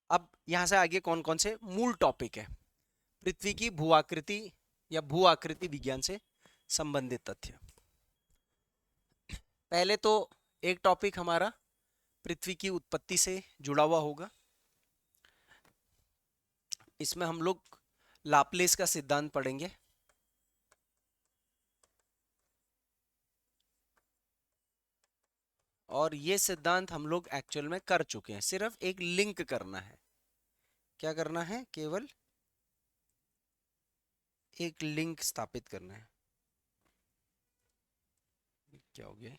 अब यहां से आगे कौन कौन से मूल टॉपिक है? पृथ्वी की भू आकृति या भू आकृति विज्ञान से संबंधित तथ्य। पहले तो एक टॉपिक हमारा पृथ्वी की उत्पत्ति से जुड़ा हुआ होगा। इसमें हम लोग लाप्लेस का सिद्धांत पढ़ेंगे। और ये सिद्धांत हम लोग एक्चुअल में कर चुके हैं, सिर्फ एक लिंक करना है। क्या करना है? केवल एक लिंक स्थापित करना है। क्या हो गया?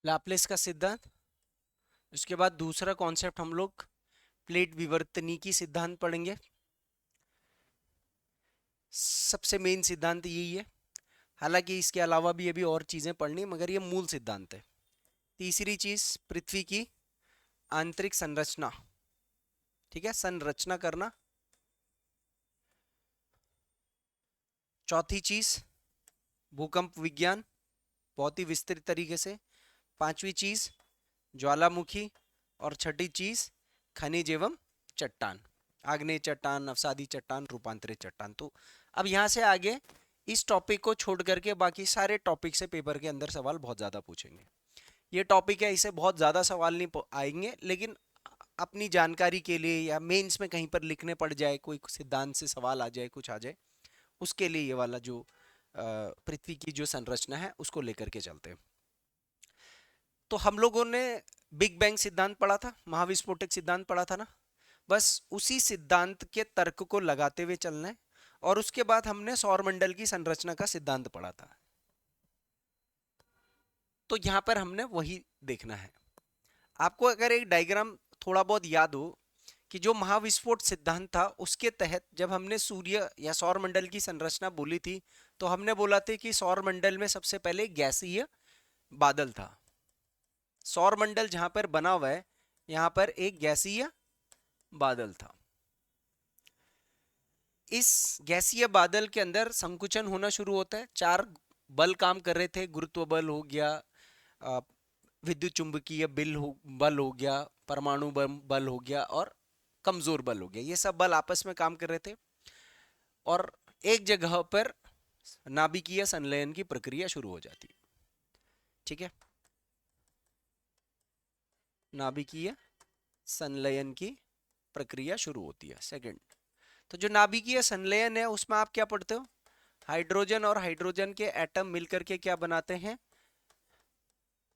लाप्लेस का सिद्धांत। उसके बाद दूसरा कॉन्सेप्ट हम लोग प्लेट विवर्तनिकी सिद्धांत पढ़ेंगे। सबसे मेन सिद्धांत यही है, हालांकि इसके अलावा भी अभी और चीजें पढ़नी, मगर ये मूल सिद्धांत है। तीसरी चीज पृथ्वी की आंतरिक संरचना, ठीक है, संरचना करना। चौथी चीज भूकंप विज्ञान, बहुत ही विस्तृत तरीके से। पांचवी चीज ज्वालामुखी। और छठी चीज खनिज एवं चट्टान, आग्नेय चट्टान, अवसादी चट्टान, रूपांतरित चट्टान। तो अब यहां से आगे इस टॉपिक को छोड़ करके बाकी सारे टॉपिक से पेपर के अंदर सवाल बहुत ज्यादा पूछेंगे। ये टॉपिक है, इसे बहुत ज्यादा सवाल नहीं आएंगे, लेकिन अपनी जानकारी के लिए या मेंस में कहीं पर लिखने पड़ जाए, कोई सिद्धांत से सवाल आ जाए, कुछ आ जाए, उसके लिए ये वाला जो पृथ्वी की जो संरचना है उसको लेकर के चलते हैं। तो हम लोगों ने बिग बैंग सिद्धांत पढ़ा था, महाविस्फोटक सिद्धांत पढ़ा था ना। बस उसी सिद्धांत के तर्क को लगाते हुए चलना है। और उसके बाद हमने सौरमंडल की संरचना का सिद्धांत पढ़ा था। तो यहां पर हमने वही देखना है। आपको अगर एक डायग्राम थोड़ा बहुत याद हो कि जो महाविस्फोट सिद्धांत था उसके तहत जब हमने सूर्य या सौरमंडल की संरचना बोली थी, तो हमने बोला था कि सौरमंडल में सबसे पहले गैसीय बादल था। सौरमंडल जहां पर बना हुआ है, यहां पर एक गैसीय बादल था। इस गैसीय बादल के अंदर संकुचन होना शुरू होता है। चार बल काम कर रहे थे, गुरुत्व बल हो गया, विद्युत चुंबकीय बल हो गया, परमाणु बल हो गया, और कमजोर बल हो गया। ये सब बल आपस में काम कर रहे थे और एक जगह पर नाभिकीय संलयन की प्रक्रिया शुरू हो जाती है। ठीक है, नाभिकीय संलयन की प्रक्रिया शुरू होती है। सेकंड, तो जो नाभिकीय संलयन है उसमें आप क्या पढ़ते हो? हाइड्रोजन और हाइड्रोजन के एटम मिलकर के क्या बनाते हैं?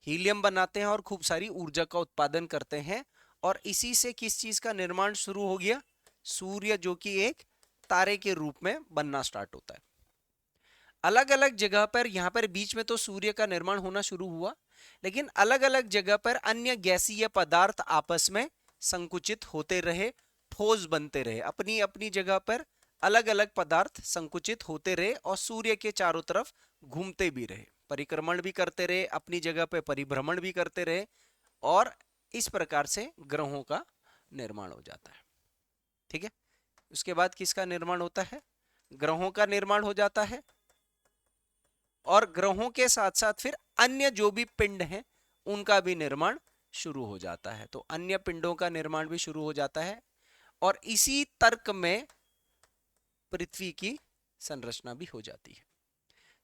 हीलियम बनाते हैं और खूब सारी ऊर्जा का उत्पादन करते हैं। और इसी से किस चीज का निर्माण शुरू हो गया? सूर्य, जो कि एक तारे के रूप में बनना स्टार्ट होता है। अलग अलग जगह पर, यहां पर बीच में तो सूर्य का निर्माण होना शुरू हुआ, लेकिन अलग अलग जगह पर अन्य गैसीय पदार्थ आपस में संकुचित होते रहे, ठोस बनते रहे। अपनी अपनी जगह पर अलग अलग पदार्थ संकुचित होते रहे और सूर्य के चारों तरफ घूमते भी रहे, परिक्रमण भी करते रहे, अपनी जगह पर परिभ्रमण भी करते रहे। और इस प्रकार से ग्रहों का निर्माण हो जाता है। ठीक है, उसके बाद किसका निर्माण होता है? ग्रहों का निर्माण हो जाता है। और ग्रहों के साथ साथ फिर अन्य जो भी पिंड हैं उनका भी निर्माण शुरू हो जाता है। तो अन्य पिंडों का निर्माण भी शुरू हो जाता है। और इसी तर्क में पृथ्वी की संरचना भी हो जाती है।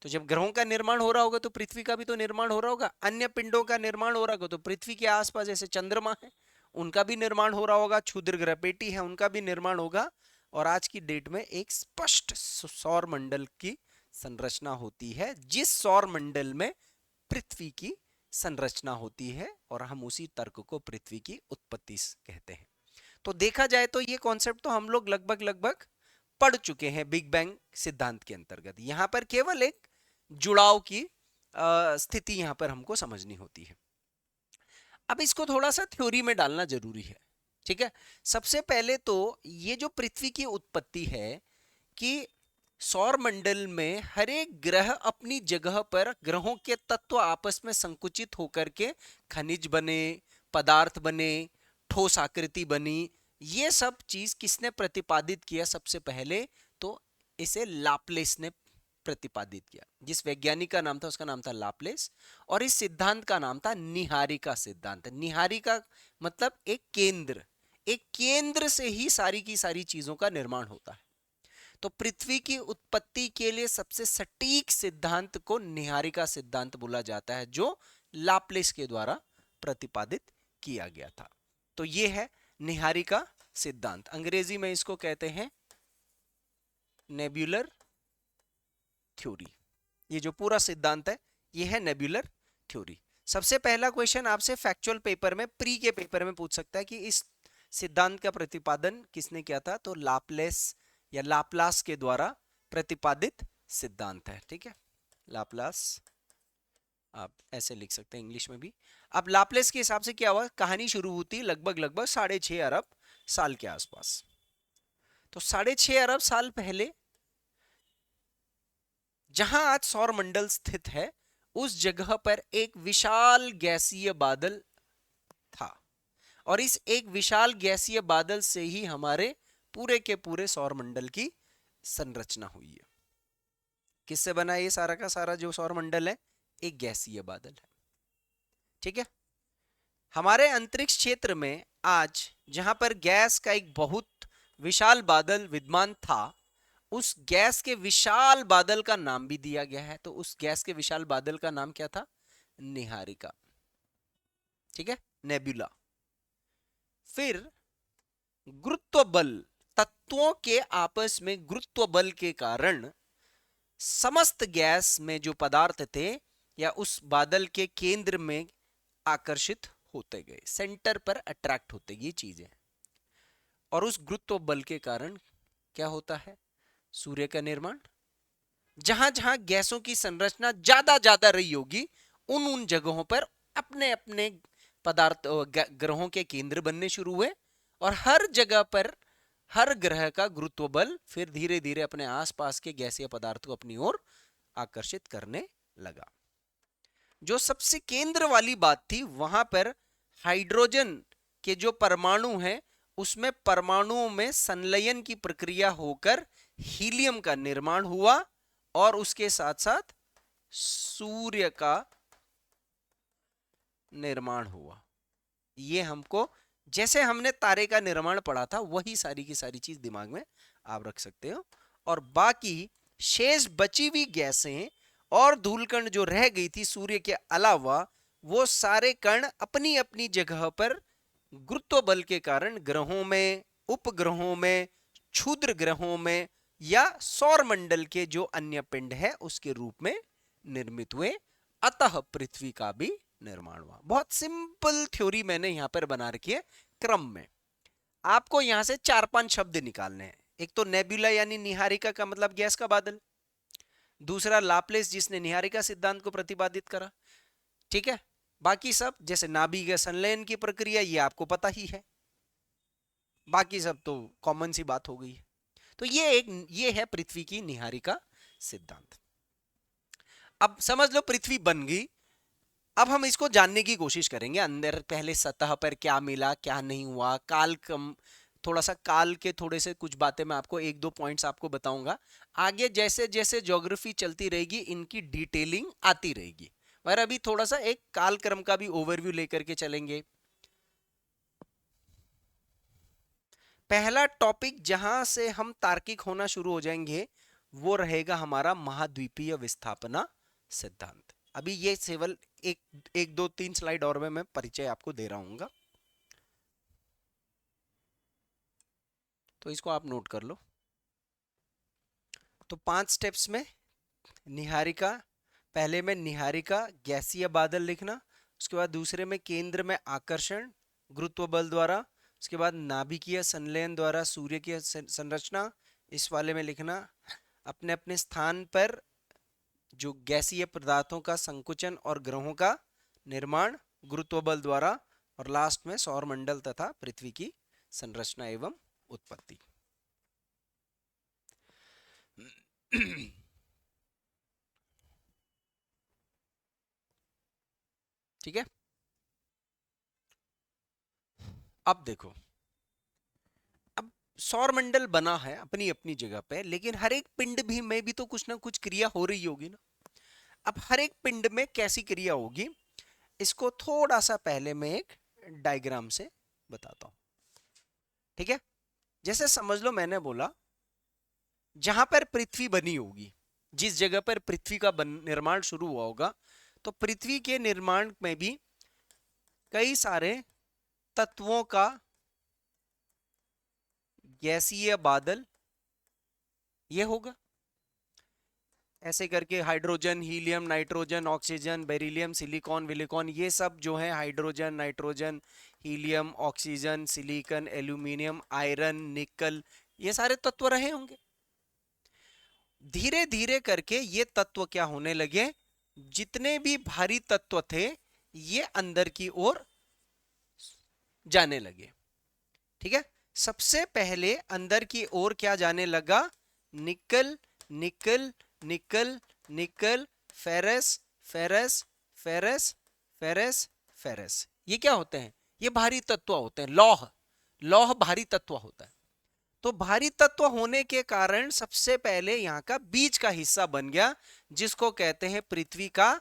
तो जब ग्रहों का निर्माण हो रहा होगा तो पृथ्वी का भी तो निर्माण हो रहा होगा, अन्य पिंडों का निर्माण हो रहा होगा, तो पृथ्वी के आसपास जैसे चंद्रमा है उनका भी निर्माण हो रहा होगा, क्षुद्र ग्रह पेटी है उनका भी निर्माण होगा। और आज की डेट में एक स्पष्ट सौर मंडल की संरचना होती है, जिस सौर मंडल में पृथ्वी की संरचना होती है, और हम उसी तर्क को पृथ्वी की उत्पत्ति कहते हैं। तो देखा जाए तो ये कॉन्सेप्ट तो हम लोग लगभग लगभग पढ़ चुके हैं बिग बैंग सिद्धांत के अंतर्गत। यहां पर केवल एक जुड़ाव की स्थिति यहां पर हमको समझनी होती है। अब इसको थोड़ा सा थ्योरी में डालना जरूरी है। ठीक है। सबसे पहले तो ये जो पृथ्वी की उत्पत्ति है कि सौर मंडल में हर एक ग्रह अपनी जगह पर ग्रहों के तत्व आपस में संकुचित होकर के खनिज बने, पदार्थ बने, ठोस आकृति बनी। ये सब चीज किसने प्रतिपादित किया सबसे पहले? तो इसे लाप्लेस ने प्रतिपादित किया। जिस वैज्ञानिक का नाम था उसका नाम था लाप्लेस, और इस सिद्धांत का नाम था निहारिका सिद्धांत। निहारिका मतलब एक केंद्र, एक केंद्र से ही सारी की सारी चीजों का निर्माण होता है। तो पृथ्वी की उत्पत्ति के लिए सबसे सटीक सिद्धांत को निहारिका सिद्धांत बोला जाता है, जो लाप्लेस के द्वारा प्रतिपादित किया गया था। तो यह है निहारिका सिद्धांत। अंग्रेजी में इसको कहते हैं नेब्यूलर थ्योरी। ये जो पूरा सिद्धांत है ये है नेब्यूलर थ्योरी। सबसे पहला क्वेश्चन आपसे फैक्चुअल पेपर में, प्री के पेपर में पूछ सकता है कि इस सिद्धांत का प्रतिपादन किसने किया था? तो लाप्लेस या लाप्लास के द्वारा प्रतिपादित सिद्धांत है। ठीक है, लाप्लास आप ऐसे लिख सकते हैं इंग्लिश में भी। अब लाप्लेस के हिसाब से क्या हुआ? कहानी शुरू होती लगभग 6.5 अरब साल के आसपास। तो 6.5 अरब साल पहले जहां आज सौर मंडल स्थित है उस जगह पर एक विशाल गैसीय बादल था, और इस एक विशाल गैसीय बादल से ही हमारे पूरे के पूरे सौर मंडल की संरचना हुई है। किससे बना ये सारा का सारा जो सौर मंडल है? एक गैसीय बादल है। ठीक है, हमारे अंतरिक्ष क्षेत्र में आज जहां पर गैस का एक बहुत विशाल बादल विद्यमान था, उस गैस के विशाल बादल का नाम भी दिया गया है। तो उस गैस के विशाल बादल का नाम क्या था? निहारिका। ठीक है, नेबुला। फिर गुरुत्व बल, तत्वों के आपस में गुरुत्व बल के कारण समस्त गैस में जो पदार्थ थे या उस बादल के केंद्र में आकर्षित होते गए, सेंटर पर अट्रैक्ट होते गई चीजें। और उस गुरुत्व बल के कारण क्या होता है? सूर्य का निर्माण। जहां जहां गैसों की संरचना ज्यादा ज्यादा रही होगी उन जगहों पर अपने अपने पदार्थ ग्रहों के केंद्र बनने शुरू हुए, और हर जगह पर हर ग्रह का गुरुत्व बल फिर धीरे धीरे अपने आसपास के गैसीय पदार्थ को अपनी ओर आकर्षित करने लगा। जो सबसे केंद्र वाली बात थी, वहां पर हाइड्रोजन के जो परमाणु हैं उसमें परमाणुओं में संलयन की प्रक्रिया होकर हीलियम का निर्माण हुआ, और उसके साथ साथ सूर्य का निर्माण हुआ। ये हमको, जैसे हमने तारे का निर्माण पढ़ा था, वही सारी की सारी चीज दिमाग में आप रख सकते हो। और बाकी शेष बची हुई गैसें और धूलकण जो रह गई थी सूर्य के अलावा, वो सारे कण अपनी अपनी जगह पर गुरुत्व बल के कारण ग्रहों में, उपग्रहों में, क्षुद्र ग्रहों में या सौर मंडल के जो अन्य पिंड है उसके रूप में निर्मित हुए। अतः पृथ्वी का भी निर्माण हुआ। बहुत सिंपल थ्योरी मैंने यहां पर बना रखी है क्रम में। आपको यहां से 4-5 शब्द निकालने हैं। एक तो नेबुला यानी निहारिका का मतलब गैस का बादल, दूसरा लाप्लेस जिसने निहारिका सिद्धांत को प्रतिपादित करा। ठीक है, बाकी सब जैसे नाभिक संलयन की प्रक्रिया ये आपको पता ही है, बाकी सब तो कॉमन सी बात हो गई है। तो ये है पृथ्वी की निहारिका सिद्धांत। अब समझ लो पृथ्वी बन गई। अब हम इसको जानने की कोशिश करेंगे अंदर, पहले सतह पर क्या मिला क्या नहीं हुआ, काल कम, थोड़ा सा काल के थोड़े से कुछ बातें मैं आपको 1-2 पॉइंट्स आपको बताऊंगा। आगे जैसे जैसे ज्योग्राफी चलती रहेगी इनकी डिटेलिंग आती रहेगी, पर अभी थोड़ा सा एक कालक्रम का भी ओवरव्यू लेकर के चलेंगे। पहला टॉपिक जहां से हम तार्किक होना शुरू हो जाएंगे वो रहेगा हमारा महाद्वीपीय विस्थापना सिद्धांत। अभी ये केवल एक 2-3 स्लाइड और में मैं परिचय आपको दे रहा हूँ, तो इसको आप नोट कर लो। तो 5 स्टेप्स में निहारिका, पहले में निहारिका गैसीय बादल लिखना, उसके बाद दूसरे में केंद्र में आकर्षण गुरुत्व बल द्वारा, उसके बाद नाभिकीय संलयन द्वारा सूर्य की संरचना, इस वाले में लिखना अपने अपने स्थान पर जो गैसीय पदार्थों का संकुचन और ग्रहों का निर्माण गुरुत्व बल द्वारा, और लास्ट में सौर मंडल तथा पृथ्वी की संरचना एवं उत्पत्ति। ठीक है, अब देखो, अब सौरमंडल बना है अपनी अपनी जगह पे, लेकिन हर एक पिंड भी में भी तो कुछ ना कुछ क्रिया हो रही होगी ना। अब हर एक पिंड में कैसी क्रिया होगी, इसको थोड़ा सा पहले मैं एक डायग्राम से बताता हूं। ठीक है, जैसे समझ लो मैंने बोला जहां पर पृथ्वी बनी होगी, जिस जगह पर पृथ्वी का निर्माण शुरू हुआ होगा, तो पृथ्वी के निर्माण में भी कई सारे तत्वों का गैसीय बादल ये होगा। ऐसे करके hydrogen, helium, nitrogen, oxygen, beryllium, silicon, विलिकॉन, ये सब जो है hydrogen, nitrogen, helium, oxygen, silicon, aluminium, iron, nickel, ये सारे तत्व रहे होंगे। धीरे धीरे करके ये तत्व क्या होने लगे, जितने भी भारी तत्व थे ये अंदर की ओर जाने लगे। ठीक है, सबसे पहले अंदर की ओर क्या जाने लगा, निकल, निकल, निकल, निकल, ferrous, ferrous, ferrous, ferrous, ferrous. ये क्या होते हैं, ये भारी तत्व होते हैं। लौह, लौह भारी तत्व होता है। तो भारी तत्व होने के कारण सबसे पहले यहां का बीच का हिस्सा बन गया, जिसको कहते हैं पृथ्वी का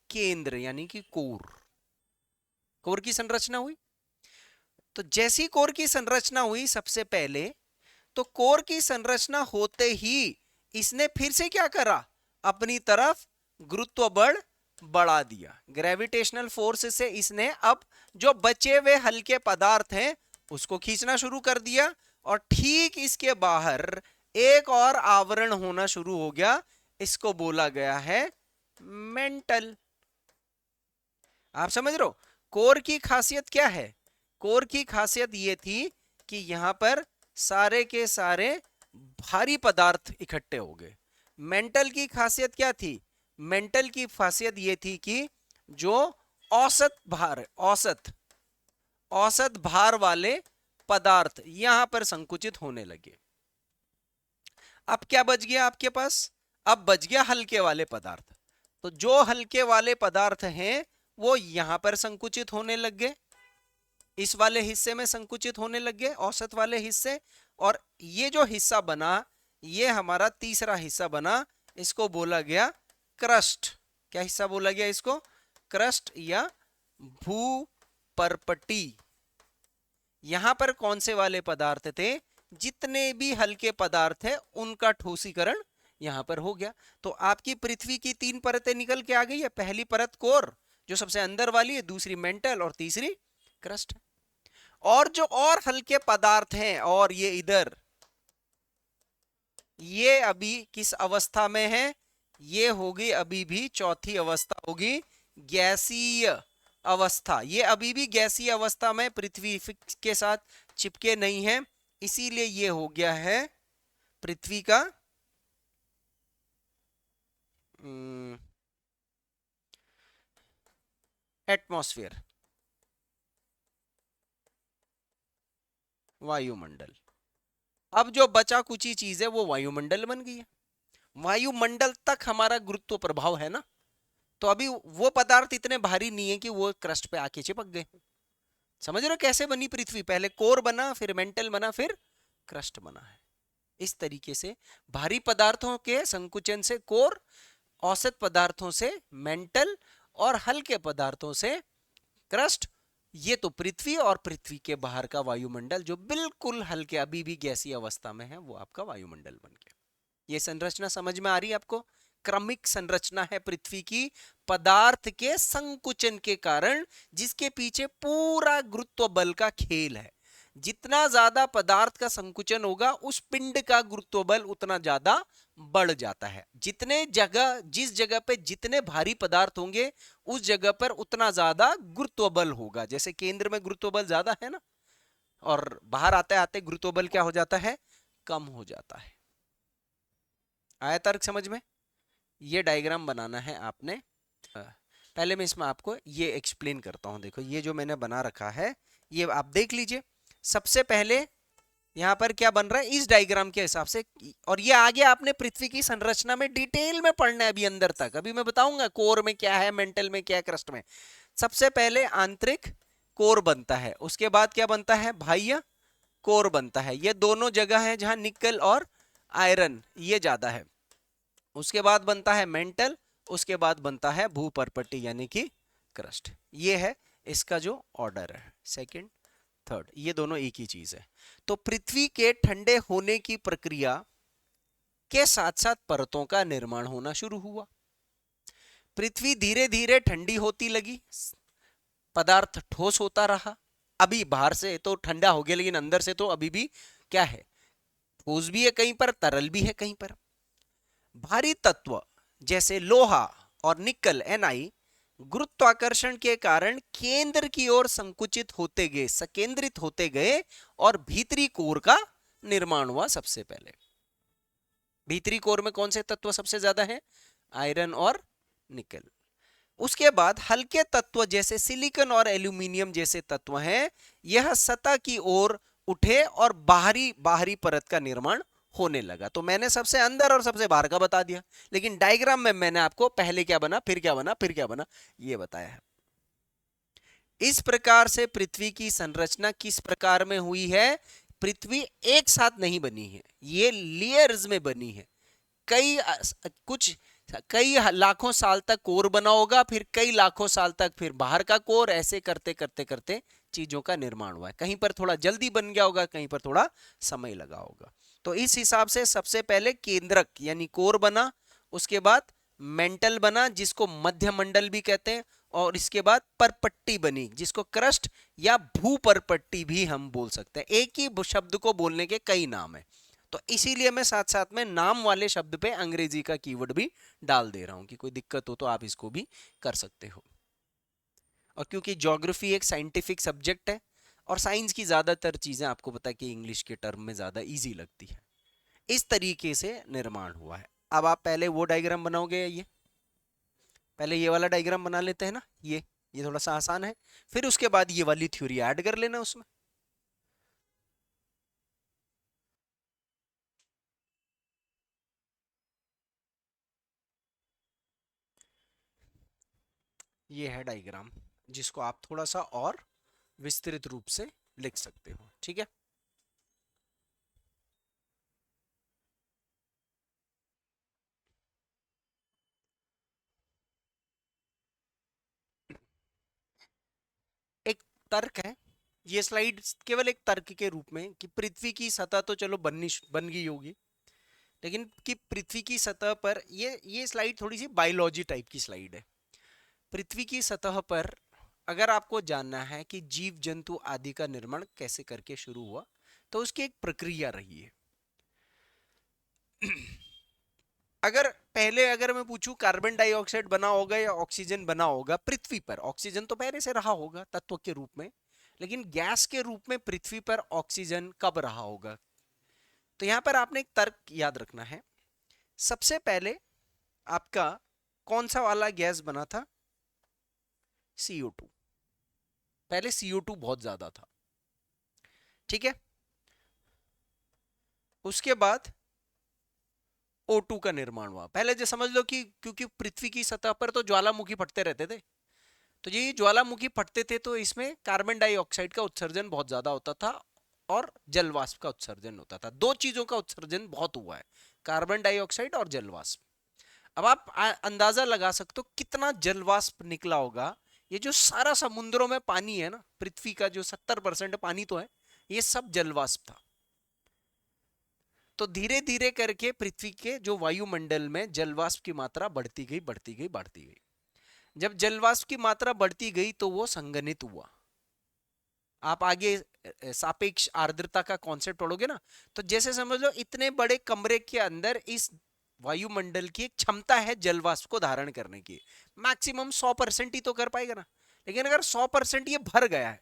केंद्र, यानी कि कोर। कोर की संरचना हुई। तो जैसी कोर की संरचना हुई सबसे पहले, तो कोर की संरचना होते ही इसने फिर से क्या करा, अपनी तरफ गुरुत्व बल बढ़ा दिया। ग्रेविटेशनल फोर्स से इसने अब जो बचे हुए हल्के पदार्थ हैं उसको खींचना शुरू कर दिया, और ठीक इसके बाहर एक और आवरण होना शुरू हो गया, इसको बोला गया है मेंटल। आप समझ रहे हो कोर की खासियत क्या है? कोर की खासियत ये थी कि यहां पर सारे के सारे भारी पदार्थ इकट्ठे हो गए। मेंटल की खासियत क्या थी? मेंटल की खासियत ये थी कि जो औसत भार, औसत भार वाले पदार्थ यहां पर संकुचित होने लगे। अब क्या बच गया आपके पास? अब बच गया हल्के वाले पदार्थ। तो जो हल्के वाले पदार्थ हैं वो यहां पर संकुचित होने लग गए, इस वाले हिस्से में संकुचित होने लग गए, औसत वाले हिस्से। और ये जो हिस्सा बना, ये हमारा तीसरा हिस्सा बना, इसको बोला गया क्रस्ट। क्या हिस्सा बोला गया इसको? क्रस्ट या भूपर्पटी। यहां पर कौन से वाले पदार्थ थे? जितने भी हल्के पदार्थ है उनका ठोसीकरण यहां पर हो गया। तो आपकी पृथ्वी की 3 परतें निकल के आ गई है। पहली परत कोर जो सबसे अंदर वाली है, दूसरी मेंटल और तीसरी क्रस्ट है। और जो और हल्के पदार्थ हैं, और ये इधर, ये अभी किस अवस्था में है? ये होगी अभी भी चौथी अवस्था होगी, गैसीय अवस्था। ये अभी भी गैसीय अवस्था में पृथ्वी के साथ चिपके नहीं है, इसीलिए ये हो गया है पृथ्वी का एटमॉस्फेयर, वायुमंडल। अब जो बचा कुची चीज है वो वायुमंडल बन गई है। वायुमंडल तक हमारा गुरुत्व प्रभाव है ना, तो अभी वो पदार्थ इतने भारी नहीं है कि वो क्रस्ट पे आके चिपक गए। समझ रहे हो कैसे बनी पृथ्वी? पहले कोर बना, फिर मेंटल बना, फिर क्रस्ट बना है। इस तरीके से भारी पदार्थों के संकुचन से कोर, औसत पदार्थों से मेंटल, और हल्के पदार्थों से क्रस्ट। ये तो पृथ्वी, और पृथ्वी के बाहर का वायुमंडल जो बिल्कुल हल्के अभी भी गैसीय अवस्था में है, वो आपका वायुमंडल बन गया। ये संरचना समझ में आ रही है आपको? क्रमिक संरचना है पृथ्वी की, पदार्थ के संकुचन के कारण, जिसके पीछे पूरा गुरुत्व बल का खेल है। जितना ज्यादा पदार्थ का संकुचन होगा, उस पिंड का गुरुत्व बल उतना ज्यादा बढ़ जाता है। जितने जगह, जिस जगह पे जितने भारी पदार्थ होंगे, उस जगह पर उतना ज्यादा गुरुत्व बल होगा। जैसे केंद्र में गुरुत्व बल ज्यादा है ना, और बाहर आते आते गुरुत्व बल क्या हो जाता है? कम हो जाता है। आया तर्क समझ में? ये डायग्राम बनाना है आपने। पहले मैं इसमें आपको ये एक्सप्लेन करता हूं। देखो ये जो मैंने बना रखा है, ये आप देख लीजिए। सबसे पहले यहाँ पर क्या बन रहा है इस डायग्राम के हिसाब से, और ये आगे आपने पृथ्वी की संरचना में डिटेल में पढ़ना है अभी अंदर तक, अभी मैं बताऊंगा कोर में क्या है, मेंटल में क्या है, क्रस्ट में। सबसे पहले आंतरिक कोर बनता है, उसके बाद क्या बनता है, बाह्य कोर बनता है। ये दोनों जगह है जहां निकल और आयरन ये ज्यादा है। उसके बाद बनता है मेंटल, उसके बाद बनता है भूपर्पट्टी यानी कि क्रस्ट। ये है इसका जो ऑर्डर है, सेकंड थर्ड, ये दोनों एक ही चीज है। तो पृथ्वी के ठंडे होने की प्रक्रिया के साथ साथ परतों का निर्माण होना शुरू हुआ। पृथ्वी धीरे धीरे ठंडी होती लगी, पदार्थ ठोस होता रहा। अभी बाहर से तो ठंडा हो गया, लेकिन अंदर से तो अभी भी क्या है, ठोस भी है कहीं पर, तरल भी है कहीं पर। भारी तत्व जैसे लोहा और निकल Ni गुरुत्वाकर्षण के कारण केंद्र की ओर संकुचित होते गए, सकेंद्रित होते गए, और भीतरी कोर का निर्माण हुआ। सबसे पहले भीतरी कोर में कौन से तत्व सबसे ज्यादा है, आयरन और निकल। उसके बाद हल्के तत्व जैसे सिलिकॉन और एल्यूमिनियम जैसे तत्व हैं, यह सतह की ओर उठे और बाहरी बाहरी परत का निर्माण होने लगा। तो मैंने सबसे अंदर और सबसे बाहर का बता दिया, लेकिन डायग्राम में मैंने आपको पहले क्या बना, फिर क्या बना, फिर क्या बना, ये बताया है। इस प्रकार से पृथ्वी की संरचना किस प्रकार में हुई है, पृथ्वी एक साथ नहीं बनी है, ये लेयर्स में बनी है। कुछ कई लाखों साल तक कोर बना होगा, फिर कई लाखों साल तक फिर बाहर का कोर, ऐसे करते करते करते चीजों का निर्माण हुआ है। कहीं पर थोड़ा जल्दी बन गया होगा, कहीं पर थोड़ा समय लगा होगा। तो इस हिसाब से सबसे पहले केंद्रक यानी कोर बना, उसके बाद मेंटल बना जिसको मध्य मंडल भी कहते हैं, और इसके बाद परपट्टी बनी जिसको क्रस्ट या भूपरपट्टी भी हम बोल सकते हैं। एक ही शब्द को बोलने के कई नाम है, तो इसीलिए मैं साथ साथ में नाम वाले शब्द पे अंग्रेजी का कीवर्ड भी डाल दे रहा हूं कि कोई दिक्कत हो तो आप इसको भी कर सकते हो। और क्योंकि ज्योग्राफी एक साइंटिफिक सब्जेक्ट है, और साइंस की ज्यादातर चीजें आपको पता है कि इंग्लिश के टर्म में ज्यादा इजी लगती है। इस तरीके से निर्माण हुआ है। अब आप पहले वो डायग्राम बनाओगे, ये पहले ये वाला डायग्राम बना लेते हैं ना, ये थोड़ा सा आसान है, फिर उसके बाद ये वाली थ्योरी ऐड कर लेना उसमें। ये है डायग्राम जिसको आप थोड़ा सा और विस्तृत रूप से लिख सकते हो, ठीक है। एक तर्क है, ये स्लाइड केवल एक तर्क के रूप में कि पृथ्वी की सतह तो चलो बन गई होगी, लेकिन कि पृथ्वी की सतह पर ये स्लाइड थोड़ी सी बायोलॉजी टाइप की स्लाइड है। पृथ्वी की सतह पर अगर आपको जानना है कि जीव जंतु आदि का निर्माण कैसे करके शुरू हुआ, तो उसकी एक प्रक्रिया रही है। अगर मैं पूछूं कार्बन डाइऑक्साइड बना होगा या ऑक्सीजन बना होगा पृथ्वी पर, ऑक्सीजन तो पहले से रहा होगा तत्व के रूप में, लेकिन गैस के रूप में पृथ्वी पर ऑक्सीजन कब रहा होगा। तो यहां पर आपने एक तर्क याद रखना है। सबसे पहले आपका कौन सा वाला गैस बना था, CO2। पहले CO2 बहुत ज्यादा था, ठीक है। उसके बाद O2 का निर्माण हुआ। पहले जो समझ लो कि क्योंकि पृथ्वी की सतह पर तो ज्वालामुखी फटते रहते थे, तो ये ज्वालामुखी फटते थे तो इसमें कार्बन डाइऑक्साइड का उत्सर्जन बहुत ज्यादा होता था और जलवाष्प का उत्सर्जन होता था। दो चीजों का उत्सर्जन बहुत हुआ है, कार्बन डाइऑक्साइड और जलवाष्प। अब आप अंदाजा लगा सकते हो कितना जलवाष्प निकला होगा। ये जो सारा समुद्रों में पानी है ना, पृथ्वी का जो 70% पानी तो है, ये सब जलवाष्प था। तो धीरे धीरे करके पृथ्वी के जो वायुमंडल में जलवाष्प की मात्रा बढ़ती गई, बढ़ती गई, बढ़ती गई। जब जलवाष्प की मात्रा बढ़ती गई तो वो संघनित हुआ। आप आगे सापेक्ष आर्द्रता का कॉन्सेप्ट पढ़ोगे ना, तो जैसे समझ लो इतने बड़े कमरे के अंदर इस वायुमंडल की एक क्षमता है जलवाष्प को धारण करने की, मैक्सिमम 100% ही तो कर पाएगा ना। लेकिन अगर 100% ये भर गया है,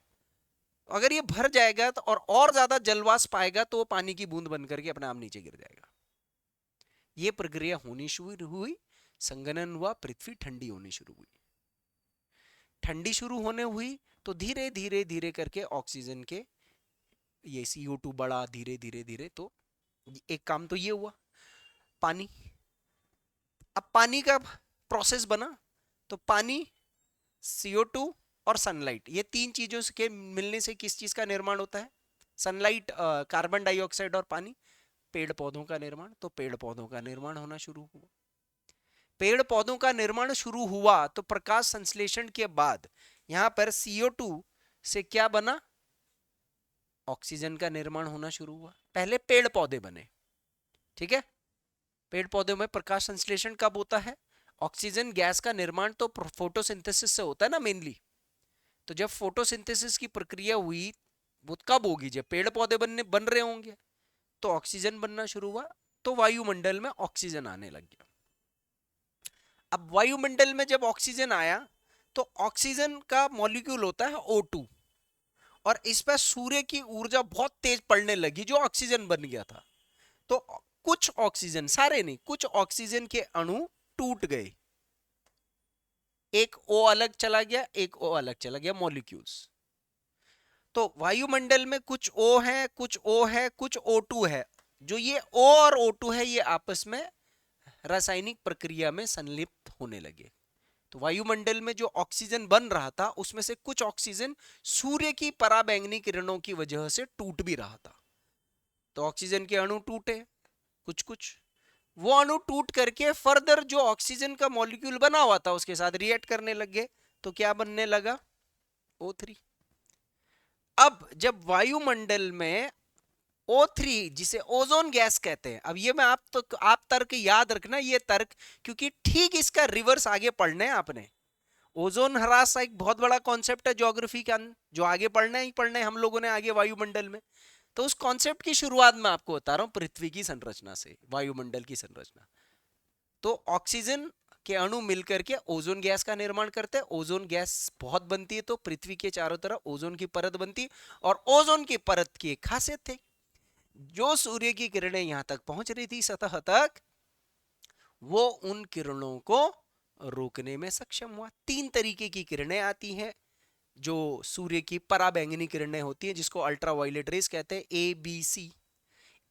अगर ये भर जाएगा तो और ज्यादा जलवाष्प आएगा तो वो पानी की बूंद बन करके अपने आप नीचे गिर जाएगा। ये प्रक्रिया होनी शुरू हुई, संघनन हुआ, पृथ्वी ठंडी होनी शुरू हुई। ठंडी शुरू होने हुई तो धीरे धीरे धीरे करके ऑक्सीजन के ये CO2 बढ़ा धीरे धीरे धीरे, तो एक काम तो ये हुआ। पानी, अब पानी का प्रोसेस बना, तो पानी, CO2 और सनलाइट, ये तीन चीजों के मिलने से किस चीज का निर्माण होता है? सनलाइट, कार्बन डाइऑक्साइड और पानी, पेड़ पौधों का निर्माण। तो पेड़ पौधों का निर्माण होना शुरू हुआ। पेड़ पौधों का निर्माण शुरू हुआ तो प्रकाश संश्लेषण के बाद यहां पर CO2 से क्या बना? ऑक्सीजन का निर्माण होना शुरू हुआ। पहले पेड़ पौधे बने, ठीक है। पेड़ पौधों में प्रकाश संश्लेषण कब होता है? ऑक्सीजन गैस का निर्माण तो फोटोसिंथेसिस से होता है ना मेनली। तो जब फोटोसिंथेसिस की प्रक्रिया हुई वो कब होगी? जब पेड़ पौधे बन रहे होंगे, तो ऑक्सीजन बनना शुरू हुआ, तो वायुमंडल में ऑक्सीजन आने लग गया। अब वायुमंडल में जब ऑक्सीजन आया तो ऑक्सीजन का मॉलिक्यूल होता है O2, और इस पर सूर्य की ऊर्जा बहुत तेज पड़ने लगी जो ऑक्सीजन बन गया था। तो कुछ ऑक्सीजन, सारे नहीं, कुछ ऑक्सीजन के अणु टूट गए, एक O अलग चला गया, एक O अलग चला गया, मॉलिक्यूल्स। तो वायुमंडल में कुछ O है, कुछ O है, कुछ O2 है। जो ये O और O2 है, ये आपस में रासायनिक प्रक्रिया में संलिप्त होने लगे। तो वायुमंडल में जो ऑक्सीजन बन रहा था उसमें से कुछ ऑक्सीजन सूर्य की पराबैंगनी किरणों की वजह से टूट भी रहा था। तो ऑक्सीजन के अणु टूटे कुछ कुछ, वो अणु टूट करके फर्दर जो ऑक्सीजन का मॉलिक्यूल बना हुआ था उसके साथ रिएक्ट करने लगे। तो क्या बनने लगा? O3। अब जब वायुमंडल में O3, जिसे ओजोन गैस कहते हैं, अब ये मैं आप तर्क याद रखना, ये तर्क, क्योंकि ठीक इसका रिवर्स आगे पढ़ना है आपने। ओजोन ह्रास एक बहुत बड़ा कॉन्सेप्ट है ज्योग्राफी का, जो आगे पढ़ना ही पढ़ना है हम लोगों ने आगे वायुमंडल में। तो उस कॉन्सेप्ट की शुरुआत में आपको बता रहा हूं पृथ्वी की संरचना से, वायुमंडल की संरचना। तो ऑक्सीजन के अणु मिलकर के ओजोन गैस का निर्माण करते हैं। ओजोन गैस बहुत बनती है तो पृथ्वी के चारों तरफ ओजोन की परत बनती है, और ओजोन की परत की एक खासियत थी, जो सूर्य की किरणें यहां तक पहुंच रही थी सतह तक, वो उन किरणों को रोकने में सक्षम हुआ। तीन तरीके की किरणें आती हैं जो सूर्य की पराबैंगनी किरणें होती हैं, जिसको अल्ट्रावायलेट रेस कहते हैं, ABC।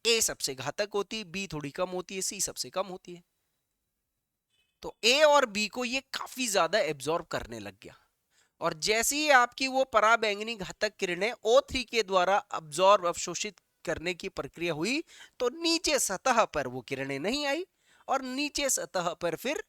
ए सबसे घातक होती है, बी थोड़ी कम होती है, सी सबसे कम होती है। तो ए और बी को ये काफी ज्यादा एब्जॉर्ब करने लग गया, और जैसे ही आपकी वो पराबैंगनी घातक किरणें O3 के द्वारा अब्जॉर्ब, अवशोषित करने की प्रक्रिया हुई, तो नीचे सतह पर वो किरणें नहीं आई, और नीचे सतह पर फिर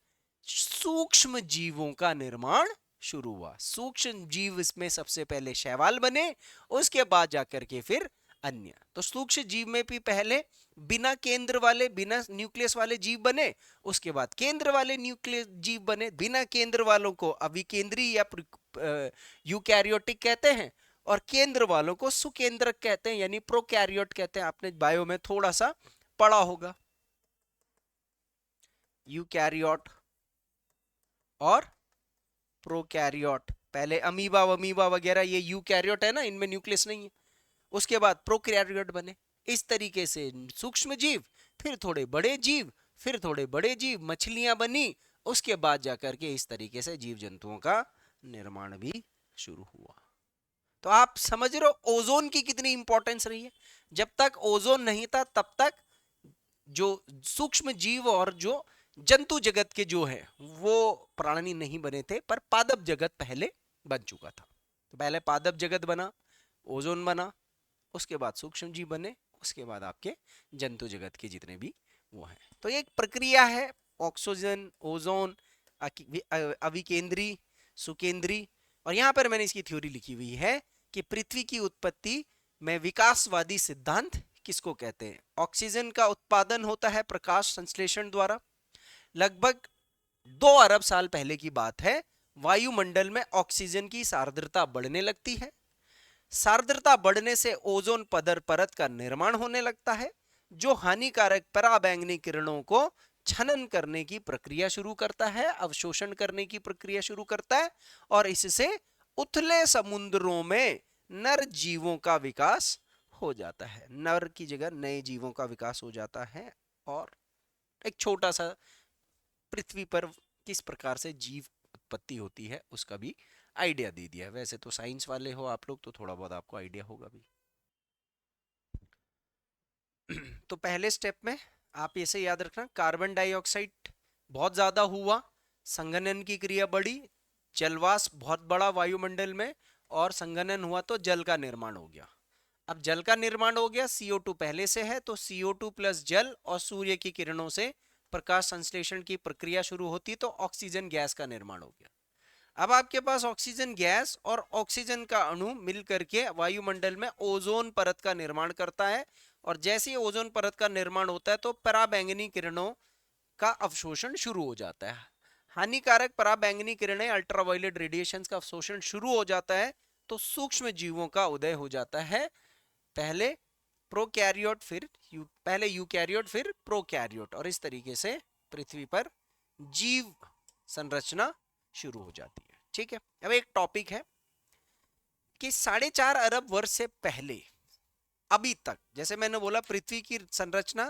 सूक्ष्म जीवों का निर्माण शुरू हुआ। सूक्ष्म जीव इसमें सबसे पहले शैवाल बने, उसके बाद जाकर के फिर अन्य। तो सूक्ष्म जीव में भी पहले बिना केंद्र वाले, बिना न्यूक्लियस वाले जीव बने, उसके बाद केंद्र वाले न्यूक्लियस जीव बने। बिना केंद्र वालों को अविकेंद्री या यूकैरियोटिक कहते हैं, और केंद्र वालों को सुकेंद्रक कहते हैं, यानी प्रोकैरियोट कहते हैं। आपने बायो में थोड़ा सा पढ़ा होगा, यूकैरियोट और प्रोकैरियोट। पहले अमीबा वमीबा वगैरह ये यूकैरियोट है ना, इनमें न्यूक्लियस नहीं है। उसके बाद प्रोकैरियोट बने। इस तरीके से सूक्ष्म जीव, फिर थोड़े बड़े जीव, फिर थोड़े बड़े जीव, मछलियां बनी। उसके बाद जाकर के इस तरीके से जीव जंतुओं का निर्माण भी शुरू हुआ। तो आप समझ रहे हो ओजोन की कितनी इंपॉर्टेंस रही है। जब तक ओजोन नहीं था तब तक जो सूक्ष्म जीव और जो जंतु जगत के जो है वो प्राणी नहीं बने थे, पर पादप जगत पहले बन चुका था। तो पहले पादप जगत बना, ओजोन बना, उसके बाद सूक्ष्म जीव बने, उसके बाद आपके जंतु जगत के जितने भी वो हैं। तो एक प्रक्रिया है, ऑक्सीजन, ओजोन, अविकेंद्री, सुकेंद्री। और यहां पर मैंने इसकी थ्योरी लिखी हुई है कि पृथ्वी की उत्पत्ति में विकासवादी सिद्धांत किसको कहते हैं? ऑक्सीजन का उत्पादन होता है प्रकाश संश्लेषण द्वारा। लगभग 2 अरब साल पहले की बात है। वायुमंडल में ऑक्सीजन की सांद्रता बढ़ने लगती है। सांद्रता बढ़ने से ओजोन परत का निर्माण होने लगता है, जो हानिकारक पराबैंगनी किरणों को छनन करने की प्रक्रिया शुरू करता है, अवशोषण करने की प्रक्रिया शुरू करता है, और इससे उथले समुद्रों में नर जीवों का विकास हो जाता है। नर की जगह नए जीवों का विकास हो जाता है, और एक छोटा सा पृथ्वी पर किस प्रकार से जीव उत्पत्ति होती है उसका भी आइडिया दे दिया। वैसे तो साइंस वाले हो आप लोग तो थोड़ा बहुत आपको आइडिया होगा भी। तो पहले स्टेप में आप इसे याद रखना, कार्बन डाइऑक्साइड बहुत ज्यादा हुआ, संघनन की क्रिया बढ़ी, जलवाष्प बहुत बड़ा वायुमंडल में, और संघनन हुआ तो जल का निर्माण हो गया। अब जल का निर्माण हो गया, CO2 पहले से है, तो CO2 प्लस जल और सूर्य की किरणों से प्रकाश संश्लेषण की प्रक्रिया शुरू होती, तो ऑक्सीजन गैस का निर्माण हो गया। अब आपके पास ऑक्सीजन गैस और ऑक्सीजन का अणु मिल करके वायुमंडल में ओजोन परत का निर्माण करता है, और जैसे ही ओजोन परत का निर्माण होता है तो पराबैंगनी किरणों का अवशोषण शुरू हो जाता है। हानिकारक पराबैंगनी किरणें, अल्ट्रावायलेट रेडिएशंस का अवशोषण शुरू हो जाता है, तो सूक्ष्म जीवों का उदय हो जाता है। पहले प्रोकैरियोट, पहले यूकैरियोट, फिर प्रोकैरियोट, और इस तरीके से पृथ्वी पर जीव संरचना शुरू हो जाती है। ठीक है, अब एक टॉपिक है कि 4.5 अरब वर्ष से पहले अभी तक, जैसे मैंने बोला पृथ्वी की संरचना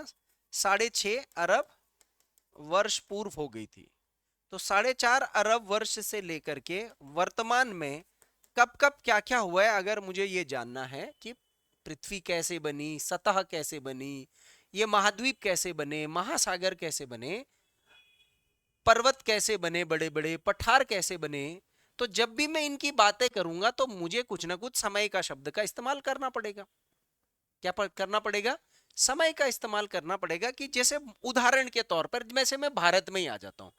6.5 अरब वर्ष पूर्व हो गई थी, तो 4.5 अरब वर्ष से लेकर के वर्तमान में कब कब क्या क्या हुआ है, अगर मुझे ये जानना है कि पृथ्वी कैसे बनी, सतह कैसे बनी, ये महाद्वीप कैसे बने, महासागर कैसे बने, पर्वत कैसे बने, बड़े बड़े पठार कैसे बने, तो जब भी मैं इनकी बातें करूंगा तो मुझे कुछ ना कुछ समय का शब्द का इस्तेमाल करना पड़ेगा। क्या करना पड़ेगा? समय का इस्तेमाल करना पड़ेगा। कि जैसे उदाहरण के तौर पर वैसे मैं भारत में ही आ जाता हूं,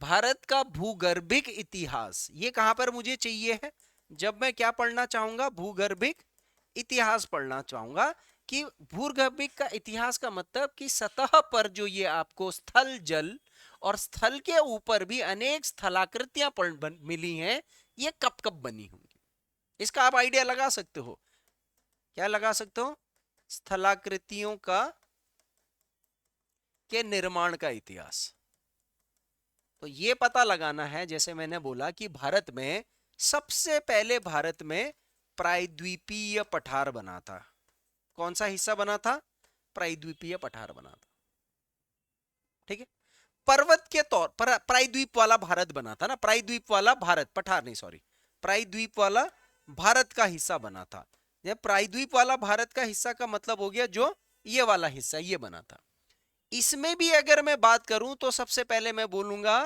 भारत का भूगर्भिक इतिहास ये कहां पर मुझे चाहिए है? जब मैं क्या पढ़ना चाहूंगा? भूगर्भिक इतिहास पढ़ना चाहूंगा। कि भूगर्भिक का इतिहास का मतलब कि सतह पर जो ये आपको स्थल, जल और स्थल के ऊपर भी अनेक स्थलाकृतियां मिली हैं, ये कब कब बनी होंगी, इसका आप आइडिया लगा सकते हो। क्या लगा सकते हो? स्थलाकृतियों का के निर्माण का इतिहास। तो ये पता लगाना है, जैसे मैंने बोला कि भारत में सबसे पहले भारत में प्रायद्वीपीय पठार बना था। कौन सा हिस्सा बना था? प्रायद्वीपीय पठार बना था। ठीक है, पर्वत के तौर पर प्रायद्वीप वाला भारत बना था ना, प्रायद्वीप वाला भारत, पठार नहीं, सॉरी, प्रायद्वीप वाला भारत का हिस्सा बना था। ये प्रायद्वीप वाला भारत का हिस्सा का मतलब हो गया जो ये वाला हिस्सा ये बना था। इसमें भी अगर मैं बात करूं तो सबसे पहले मैं बोलूंगा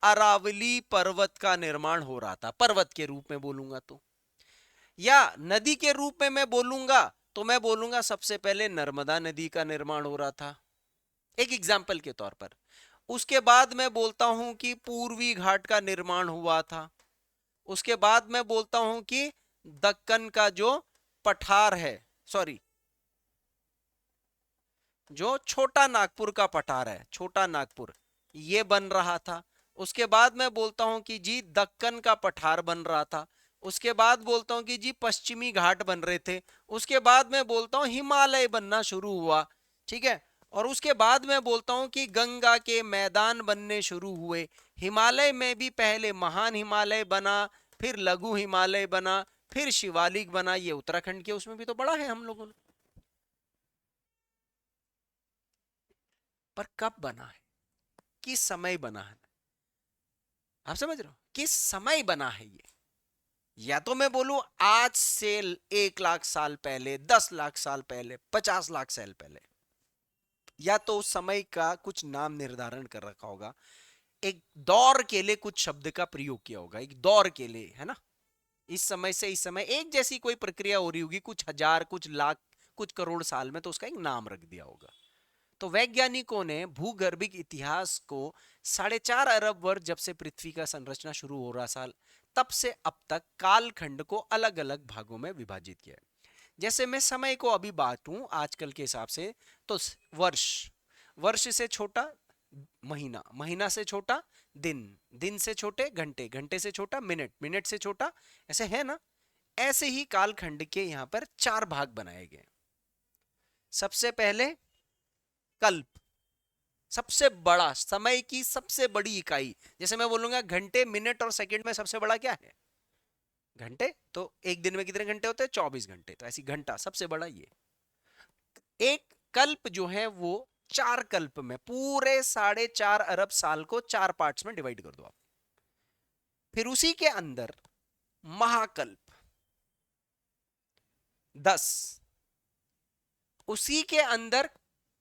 अरावली पर्वत का निर्माण हो रहा था, पर्वत के रूप में बोलूंगा तो, या नदी के रूप में मैं बोलूंगा तो मैं बोलूंगा सबसे पहले नर्मदा नदी का निर्माण हो रहा था, एक एग्जाम्पल के तौर पर। उसके बाद मैं बोलता हूं कि पूर्वी घाट का निर्माण हुआ था। उसके बाद मैं बोलता हूं कि दक्कन का जो पठार है, सॉरी, जो छोटा नागपुर का पठार है, छोटा नागपुर, ये बन रहा था। उसके बाद मैं बोलता हूं कि जी दक्कन का पठार बन रहा था। उसके बाद बोलता हूं कि जी पश्चिमी घाट बन रहे थे। उसके बाद मैं बोलता हूं हिमालय बनना शुरू हुआ। ठीक है, और उसके बाद मैं बोलता हूं कि गंगा के मैदान बनने शुरू हुए। हिमालय में भी पहले महान हिमालय बना, फिर लघु हिमालय बना, फिर शिवालिक बना। ये उत्तराखंड के उसमें भी तो बड़ा है हम लोगों ने। पर कब बना है, किस समय बना है? आप समझ रहे हो, किस समय बना है ये? या तो मैं बोलूं आज से 1 लाख साल पहले, 10 लाख साल पहले, 50 लाख साल पहले, या तो उस समय का कुछ नाम निर्धारण कर रखा होगा, एक दौर के लिए कुछ शब्द का प्रयोग किया होगा, एक दौर के लिए, है ना। इस समय से इस समय एक जैसी कोई प्रक्रिया हो रही होगी, कुछ हजार, कुछ लाख, कुछ करोड़ साल में, तो उसका एक नाम रख दिया होगा। तो वैज्ञानिकों ने भूगर्भिक इतिहास को 4.5 अरब वर्ष, जब से पृथ्वी का संरचना शुरू हो रहा साल, तब से अब तक कालखंड को अलग अलग भागों में विभाजित किया है। जैसे मैं समय को अभी बांटूं आजकल के हिसाब से, तो वर्ष, वर्ष से छोटा महीना, महीना से छोटा दिन, दिन से छोटे घंटे, घंटे से छोटा मिनट, मिनट से छोटा, ऐसे है ना। ऐसे ही कालखंड के यहां पर 4 भाग बनाए गए। सबसे पहले कल्प, सबसे बड़ा, समय की सबसे बड़ी इकाई। जैसे मैं बोलूंगा घंटे, मिनट और सेकंड में सबसे बड़ा क्या है? घंटे। तो एक दिन में कितने घंटे होते हैं? 24 घंटे। तो ऐसी घंटा सबसे बड़ा ये। एक कल्प जो है वो 4 कल्प में, पूरे 4.5 अरब साल को 4 पार्ट्स में डिवाइड कर दो आप। फिर उसी के अंदर महाकल्प 10, उसी के अंदर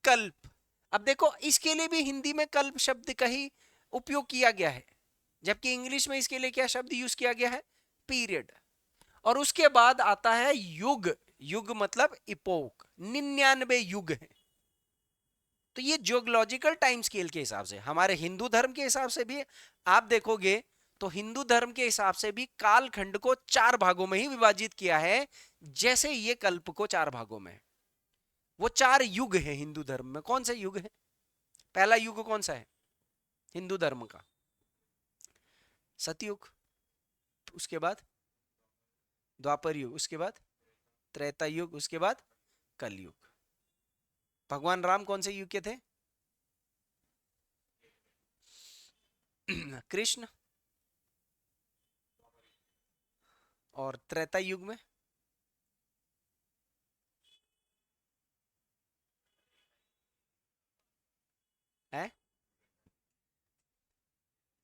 कल्प। अब देखो इसके लिए भी हिंदी में कल्प शब्द का ही उपयोग किया गया है, जबकि इंग्लिश में इसके लिए क्या शब्द यूज किया गया है, पीरियड। और उसके बाद आता है युग। युग मतलब इपोक, 99 युग है। तो ये जियोलॉजिकल टाइम स्केल के हिसाब से, हमारे हिंदू धर्म के हिसाब से भी आप देखोगे तो हिंदू धर्म के हिसाब से भी कालखंड को 4 भागों में ही विभाजित किया है, जैसे ये कल्प को 4 भागों में। वो 4 युग है हिंदू धर्म में। कौन से युग है? पहला युग कौन सा है हिंदू धर्म का? सतयुग। उसके बाद द्वापर युग, उसके बाद त्रेता युग, उसके बाद कलयुग। भगवान राम कौन से युग के थे? कृष्ण। और त्रेता युग में है?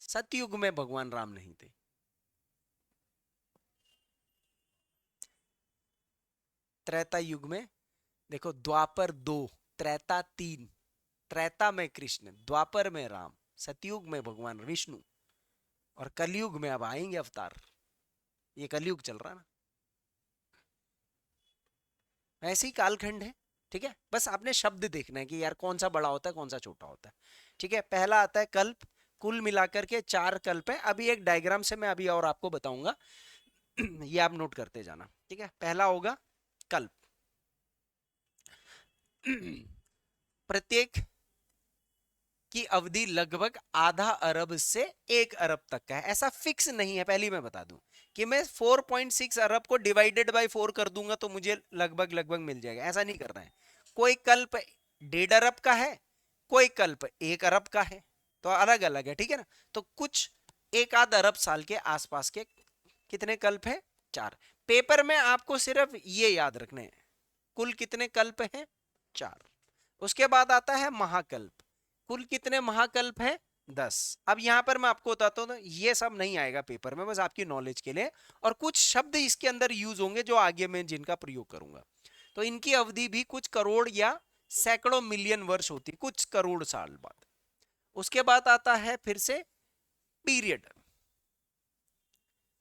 सतयुग में भगवान राम नहीं थे। त्रेता युग में देखो, द्वापर 2, त्रेता 3। त्रेता में कृष्ण, द्वापर में राम, सतयुग में भगवान विष्णु, और कलयुग में अब आएंगे अवतार। ये कलयुग चल रहा ना, ऐसे ही कालखंड है। ठीक है, बस आपने शब्द देखना है कि यार कौन सा बड़ा होता है कौन सा छोटा होता है। ठीक है, पहला आता है कल्प। कुल मिलाकर के 4 कल्प है। अभी एक डायग्राम से मैं अभी और आपको बताऊंगा। ये आप नोट करते जाना। ठीक है, पहला होगा कल्प। प्रत्येक की अवधि लगभग आधा अरब से 1 अरब तक का है। ऐसा फिक्स नहीं है, पहली मैं बता दूं कि मैं 4.6 अरब को डिवाइडेड बाय 4 कर दूंगा तो मुझे लगभग लगभग मिल जाएगा। ऐसा नहीं करना है। कोई कल्प 1.5 अरब का है, कोई कल्प 1 अरब का है, तो अलग अलग है। ठीक है ना? तो कुछ 1 आध अरब साल के आसपास के कितने कल्प है? 4। पेपर में आपको सिर्फ ये याद रखने हैं, कुल कितने कल्प हैं? 4। उसके बाद आता है महाकल्प। कुल कितने महाकल्प हैं? 10। अब यहां पर मैं आपको बताता हूं, ये सब नहीं आएगा पेपर में, बस आपकी नॉलेज के लिए। और कुछ शब्द इसके अंदर यूज होंगे जो आगे मैं जिनका प्रयोग करूंगा। तो इनकी अवधि भी कुछ करोड़ या सैकड़ों मिलियन वर्ष होती, कुछ करोड़ साल बाद। उसके बाद आता है फिर से पीरियड।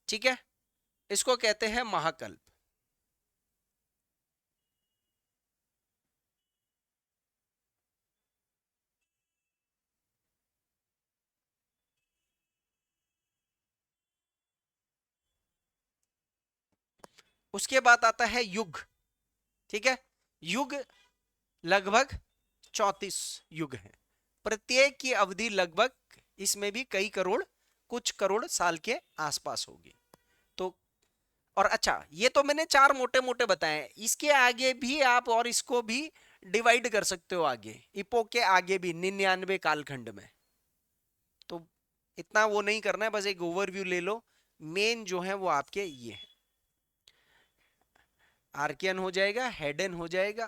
ठीक है, इसको कहते हैं महाकल्प। उसके बाद आता है युग। ठीक है, युग लगभग 34 युग है। प्रत्येक की अवधि लगभग, इसमें भी कई करोड़, कुछ करोड़ साल के आसपास होगी। तो और अच्छा, ये तो मैंने 4 मोटे मोटे बताए। इसके आगे भी आप और इसको भी डिवाइड कर सकते हो आगे, इपोक के आगे भी 99 कालखंड में। तो इतना वो नहीं करना है, बस एक ओवरव्यू ले लो। मेन जो है वो आपके ये है, आर्कियन हो जाएगा, हेडन हो जाएगा,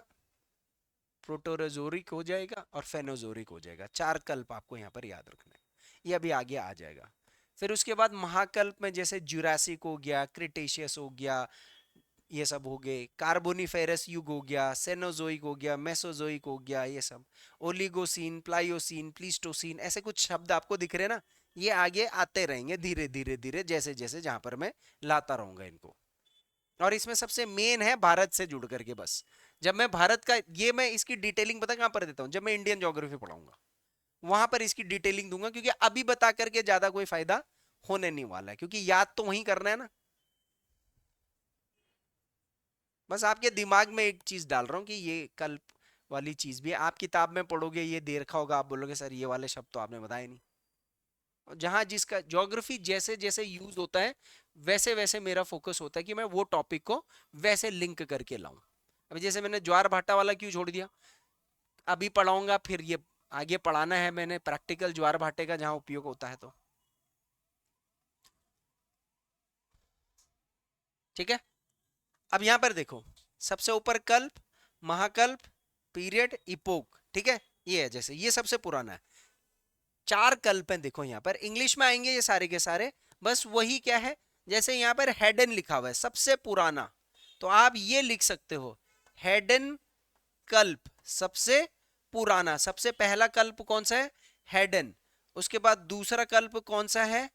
प्रोटोरोजोरिक हो जाएगा, और फेनोजोरिक हो जाएगा। 4 कल्प आपको यहाँ पर याद रखना है, ये अभी आगे आ जाएगा। फिर उसके बाद महाकल्प में जैसे जुरासिक हो गया, क्रिटेशियस हो गया, ये सब हो गए। कार्बोनिफेरस युग हो गया, सेनोजोइक हो गया, मेसोजोइक हो गया, ये सब। ओलिगोसीन, प्लायोसीन, प्लीस्टोसीन, ऐसे कुछ शब्द आपको दिख रहे हैं ना, ये आगे आते रहेंगे धीरे धीरे धीरे, जैसे जैसे जहां पर मैं लाता रहूंगा इनको। और इसमें सबसे मेन है भारत से जुड़ करके। बस जब मैं भारत का, ये मैं इसकी डिटेलिंग पता कहां पर देता हूं, जब मैं इंडियन ज्योग्राफी पढ़ाऊंगा वहां पर इसकी डिटेलिंग दूंगा, क्योंकि अभी बता करके ज्यादा कोई फायदा होने नहीं वाला है, क्योंकि याद तो वहीं करना है ना। बस आपके दिमाग में एक चीज डाल रहा हूँ कि ये कल्प वाली चीज भी है। आप किताब में पढ़ोगे, ये दे रखा होगा, आप बोलोगे सर ये वाले शब्द तो आपने बताए नहीं। और जहां जिसका ज्योग्राफी जैसे जैसे यूज होता है, वैसे वैसे मेरा फोकस होता है कि मैं वो टॉपिक को वैसे लिंक करके लाऊं। अभी जैसे मैंने ज्वार भाटा वाला क्यों छोड़ दिया, अभी पढ़ाऊंगा, फिर ये आगे पढ़ाना है मैंने प्रैक्टिकल ज्वार भाटे का जहां उपयोग होता है। तो ठीक है, अब यहां पर देखो, सबसे ऊपर कल्प, महाकल्प, पीरियड, इपोक। ठीक है, ये है, जैसे ये सबसे पुराना है। 4 कल्प हैं देखो यहाँ पर, इंग्लिश में आएंगे ये सारे के सारे। बस वही क्या है, जैसे यहाँ पर हेडन लिखा हुआ है सबसे पुराना, तो आप ये लिख सकते हो, हेडन कल्प सबसे पुराना, सबसे पहला कल्प कौन सा है? हेडन। उसके बाद दूसरा कल्प कौन सा है?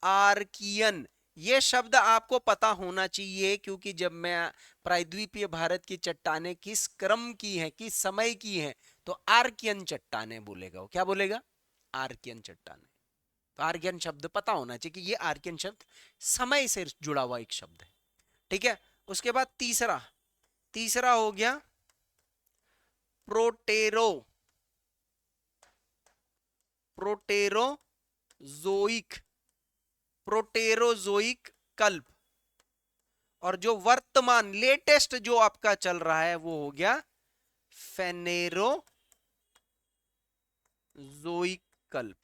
आर्कियन। ये शब्द आपको पता होना चाहिए, क्योंकि जब मैं प्रायद्वीपीय भारत की चट्टानें किस क्रम की हैं, किस समय की हैं, तो आर्कियन चट्टानें बोलेगा। वो क्या बोलेगा? आर्कियन चट्टानें। तो आर्कियन शब्द पता होना चाहिए कि ये आर्कियन शब्द समय से जुड़ा हुआ एक शब्द है। ठीक है। उसके बाद तीसरा, तीसरा हो गया प्रोटेरो, प्रोटेरोजोइक, प्रोटेरोजोइक कल्प। और जो वर्तमान लेटेस्ट जो आपका चल रहा है वो हो गया फेनेरोजोइक कल्प।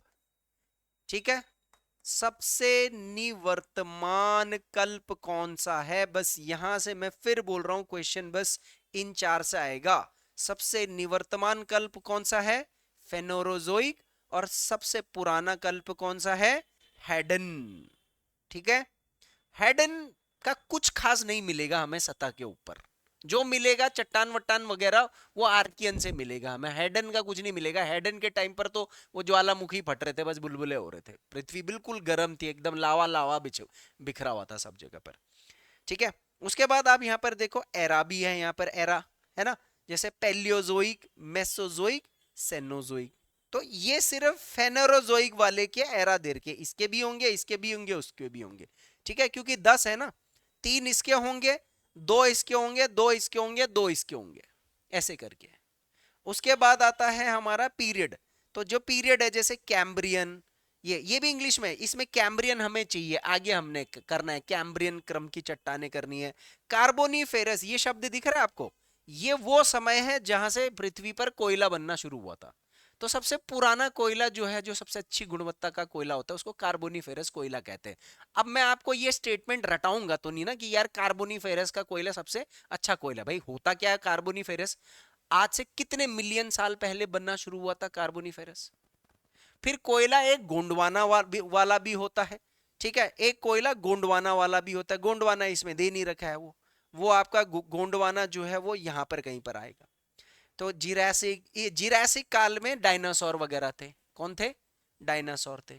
ठीक है। सबसे निवर्तमान कल्प कौन सा है? बस यहां से मैं फिर बोल रहा हूं, क्वेश्चन बस इन चार से आएगा। सबसे निवर्तमान कल्प कौन सा है? फेनोरोजोइक। और सबसे पुराना कल्प कौन सा है? हेडन। ठीक है। हेडन का कुछ खास नहीं मिलेगा हमें सतह के ऊपर, जो मिलेगा चट्टान वट्टान वगैरह वो आर्कियन से मिलेगा हमें, हेडन का कुछ नहीं मिलेगा। हेडन के टाइम पर तो वो ज्वालामुखी फट रहे थे, बस बुलबुले हो रहे थे, पृथ्वी बिल्कुल गर्म थी, एकदम लावा लावा बिखरा हुआ था सब जगह पर। ठीक है। उसके बाद आप यहाँ पर देखो एरा भी है, यहाँ पर एरा है ना, जैसे पैलियोजोइक, मेसोजोइक, सेनोजोइक। तो ये सिर्फ फेनोरोजोइक वाले के एरा देर के, इसके भी होंगे, इसके भी होंगे, उसके भी होंगे। ठीक है, क्योंकि 10 है ना, 3 इसके होंगे, 2 इसके होंगे, 2 इसके होंगे, 2 इसके होंगे, ऐसे करके। उसके बाद आता है हमारा पीरियड। तो जो पीरियड है जैसे कैम्ब्रियन, ये भी इंग्लिश में, इसमें कैम्ब्रियन हमें चाहिए, आगे हमने करना है, कैम्ब्रियन क्रम की चट्टानें करनी है। कार्बोनीफेरस, ये शब्द दिख रहा है आपको, ये वो समय है जहां से पृथ्वी पर कोयला बनना शुरू हुआ था। तो सबसे पुराना कोयला जो है, जो सबसे अच्छी गुणवत्ता का कोयला होता है, उसको कार्बोनीफेरस कोयला कहते हैं। अब मैं आपको ये स्टेटमेंट रटाऊंगा तो नहीं ना कि यार कार्बोनीफेरस का कोयला सबसे अच्छा कोयला, भाई होता क्या है कार्बोनीफेरस? आज से कितने मिलियन साल पहले बनना शुरू हुआ था कार्बोनीफेरस। फिर कोयला एक गोंडवाना वाला भी होता है। ठीक है, एक कोयला गोंडवाना वाला भी होता है, गोंडवाना इसमें दे नहीं रखा है, वो आपका गोंडवाना जो है वो यहां पर कहीं पर आएगा। तो जिरासिक, ये जिरासिक काल में डायनासोर वगैरह थे। कौन थे? डायनासोर थे।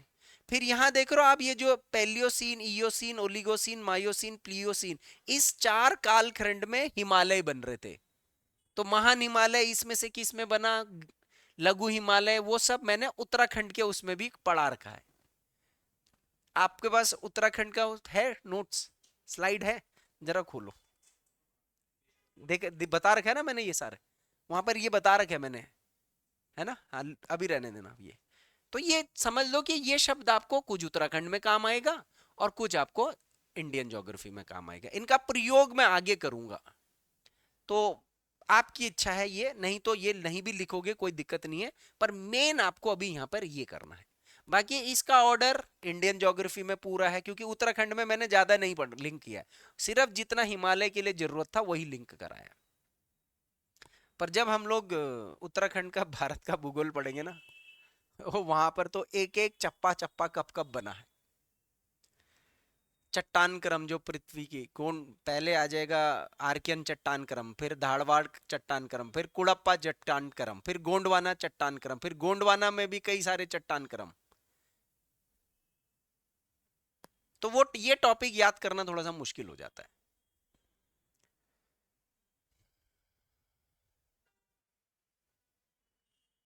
फिर यहां देख रहे हो आप, ये जो Palaeocene, Eocene, Oligocene, Miocene, Pliocene, इस 4 कालखंड में हिमालय बन रहे थे। तो महान हिमालय इसमें से किस में बना? लघु हिमालय, वो सब मैंने उत्तराखंड के उसमें भी पढ़ा रखा है। आपके पास उत्तराखंड का है नोट्स, स्लाइड है? जरा खोलो, देख बता रखा है ना मैंने ये सारे, वहां पर ये बता रखा है मैंने, है ना? हाँ, अभी रहने देना ये। तो ये समझ लो कि ये शब्द आपको कुछ उत्तराखंड में काम आएगा और कुछ आपको इंडियन ज्योग्राफी में काम आएगा। इनका प्रयोग मैं आगे करूंगा, तो आपकी इच्छा है ये, नहीं तो ये नहीं भी लिखोगे कोई दिक्कत नहीं है, पर मेन आपको अभी यहां पर ये करना है। बाकी इसका ऑर्डर इंडियन ज्योग्राफी में पूरा है, क्योंकि उत्तराखंड में मैंने ज्यादा नहीं लिंक किया है, सिर्फ जितना हिमालय के लिए जरूरत था वही लिंक कराया। पर जब हम लोग उत्तराखंड का भारत का भूगोल पढ़ेंगे ना, वहां पर तो एक एक चप्पा चप्पा कब कब बना है। चट्टान क्रम जो पृथ्वी की, कौन पहले आ जाएगा? आर्कियन चट्टान क्रम, फिर धारवाड़ चट्टान क्रम, फिर कुड़प्पा चट्टान क्रम, फिर गोंडवाना चट्टान क्रम, फिर गोंडवाना में भी कई सारे चट्टान क्रम। तो वो ये टॉपिक याद करना थोड़ा सा मुश्किल हो जाता है।